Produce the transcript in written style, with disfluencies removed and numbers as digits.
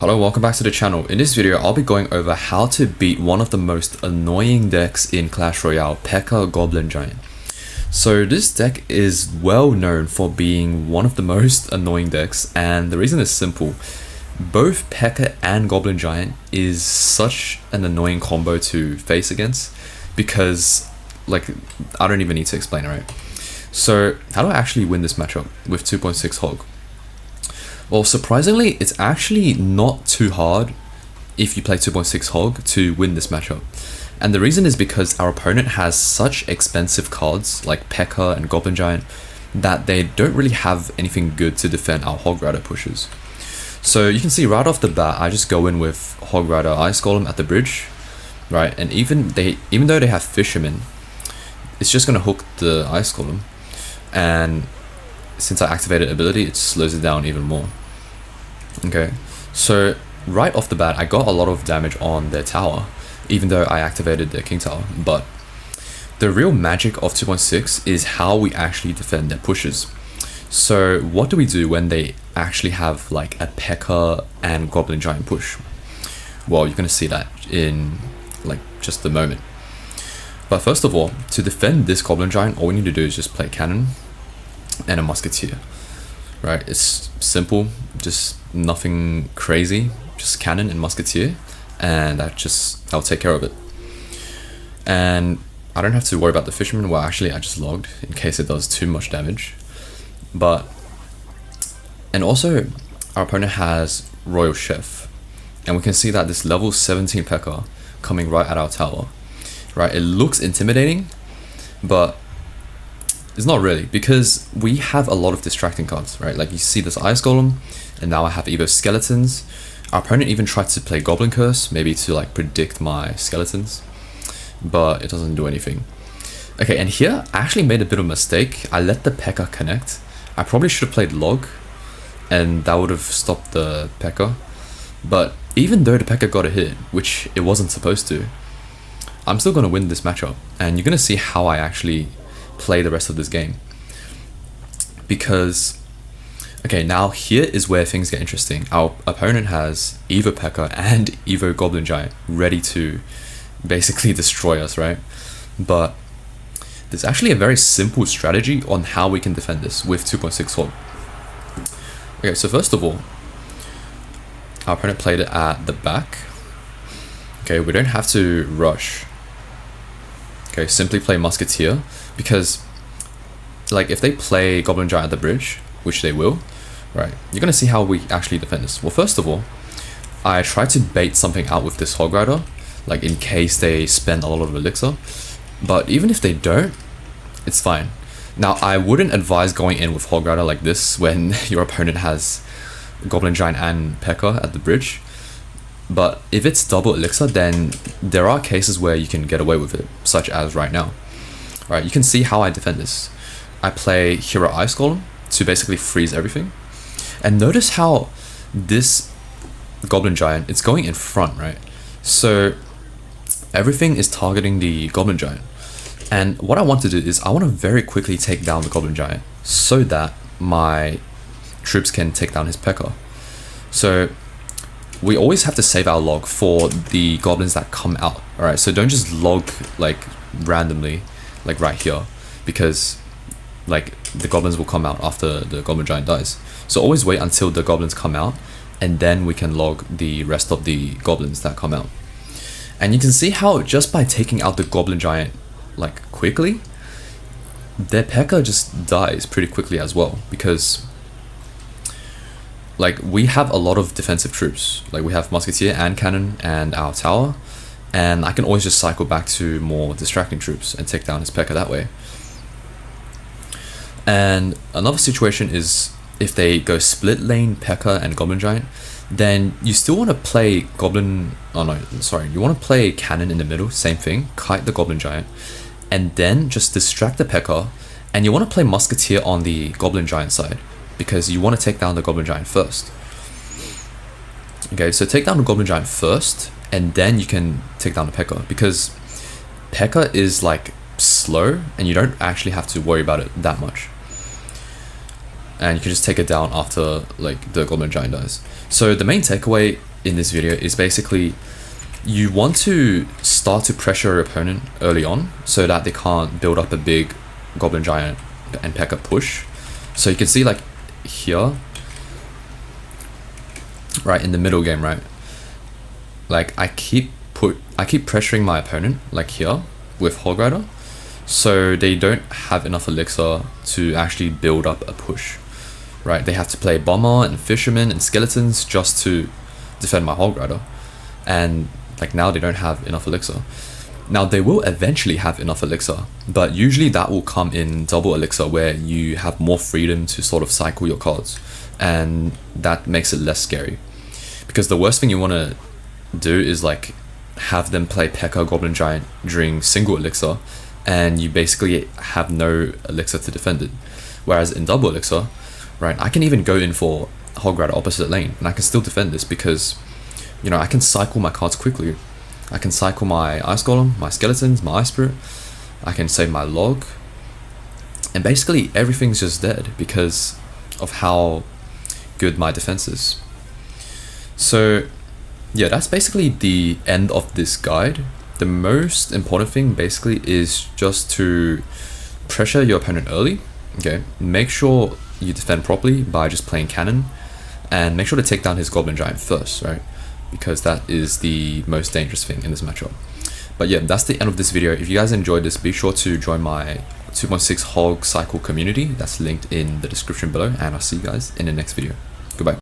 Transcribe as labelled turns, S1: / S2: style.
S1: Hello, welcome back to the channel. In this video, I'll be going over how to beat one of the most annoying decks in Clash Royale, P.E.K.K.A Goblin Giant. So this deck is well known for being one of the most annoying decks, and the reason is simple. Both P.E.K.K.A and Goblin Giant is such an annoying combo to face against because, like, I don't even need to explain it, right? So how do I actually win this matchup with 2.6 Hog? Well, surprisingly, it's actually not too hard if you play 2.6 Hog to win this matchup. And the reason is because our opponent has such expensive cards like P.E.K.K.A and Goblin Giant that they don't really have anything good to defend our Hog Rider pushes. So you can see right off the bat, I just go in with Hog Rider Ice Golem at the bridge, right? And even though they have Fisherman, it's just gonna hook the Ice Golem, and since I activated ability, it slows it down even more. Okay, so right off the bat, I got a lot of damage on their tower, even though I activated their King Tower. But the real magic of 2.6 is how we actually defend their pushes. So what do we do when they actually have like a P.E.K.K.A and Goblin Giant push? Well, you're gonna see that in like just a moment. But first of all, to defend this Goblin Giant, all we need to do is just play Cannon and a Musketeer, right? It's simple, just nothing crazy, just Cannon and Musketeer, and I'll take care of it. And I don't have to worry about the Fisherman. Well, actually I just logged in case it does too much damage. And also our opponent has Royal Chef, and we can see that this level 17 P.E.K.K.A coming right at our tower, right? It looks intimidating, but it's not really, because we have a lot of distracting cards, right? Like you see this Ice Golem, and now I have Evo Skeletons. Our opponent even tried to play Goblin Curse, maybe to like predict my skeletons, but it doesn't do anything. Okay, and here I actually made a bit of a mistake. I let the P.E.K.K.A connect. I probably should have played Log, and that would have stopped the P.E.K.K.A. But even though the P.E.K.K.A got a hit, which it wasn't supposed to, I'm still going to win this matchup, and you're going to see how I actually play the rest of this game. Because, okay, now here is where things get interesting. Our opponent has Evo P.E.K.K.A and Evo Goblin Giant ready to basically destroy us, right? But there's actually a very simple strategy on how we can defend this with 2.6 Hog. Okay, so first of all, our opponent played it at the back. Okay, we don't have to rush. Okay, simply play Musketeer, because like if they play Goblin Giant at the bridge, which they will, right, you're gonna see how we actually defend this. Well, first of all, I try to bait something out with this Hog Rider, like in case they spend a lot of elixir, but even if they don't, it's fine. Now, I wouldn't advise going in with Hog Rider like this when your opponent has Goblin Giant and P.E.K.K.A at the bridge. But if it's double elixir, then there are cases where you can get away with it, such as right now. Right, you can see how I defend this. I play Hero Ice Golem to basically freeze everything. And notice how this Goblin Giant, it's going in front, right? So everything is targeting the Goblin Giant. And what I want to do is I want to very quickly take down the Goblin Giant so that my troops can take down his P.E.K.K.A. So we always have to save our log for the goblins that come out. Alright, so don't just log like randomly, like right here, because like the goblins will come out after the Goblin Giant dies. So always wait until the goblins come out, and then we can log the rest of the goblins that come out. And you can see how just by taking out the Goblin Giant like quickly, their P.E.K.K.A just dies pretty quickly as well, because like we have a lot of defensive troops. Like we have Musketeer and Cannon and our tower, and I can always just cycle back to more distracting troops and take down his P.E.K.K.A that way. And another situation is if they go split lane P.E.K.K.A and Goblin Giant, then you still want to play you want to play Cannon in the middle, same thing, kite the Goblin Giant, and then just distract the P.E.K.K.A, and you want to play Musketeer on the Goblin Giant side, because you want to take down the Goblin Giant first. Okay, so take down the Goblin Giant first, and then you can take down the P.E.K.K.A, because P.E.K.K.A is like slow, and you don't actually have to worry about it that much. and you can just take it down after like the Goblin Giant dies. So the main takeaway in this video is basically you want to start to pressure your opponent early on so that they can't build up a big Goblin Giant and P.E.K.K.A push. So you can see like here, right in the middle game, right? Like I keep pressuring my opponent like here with Hog Rider, so they don't have enough elixir to actually build up a push, right? They have to play Bomber and Fisherman and Skeletons just to defend my Hog Rider, and like now they don't have enough elixir. Now they will eventually have enough elixir, but usually that will come in double elixir where you have more freedom to sort of cycle your cards, and that makes it less scary. Because the worst thing you want to do is like have them play P.E.K.K.A Goblin Giant during single elixir and you basically have no elixir to defend it. Whereas in double elixir, right, I can even go in for Hog Rider opposite lane and I can still defend this because, you know, I can cycle my cards quickly. I can cycle my Ice Golem, my Skeletons, my Ice Spirit, I can save my Log, and basically everything's just dead because of how good my defense is. So yeah, that's basically the end of this guide. The most important thing basically is just to pressure your opponent early. Okay, make sure you defend properly by just playing cannon, and make sure to take down his Goblin Giant first, right? Because that is the most dangerous thing in this matchup. But yeah, that's the end of this video. If you guys enjoyed this, be sure to join my 2.6 Hog Cycle community. That's linked in the description below, and I'll see you guys in the next video. Goodbye.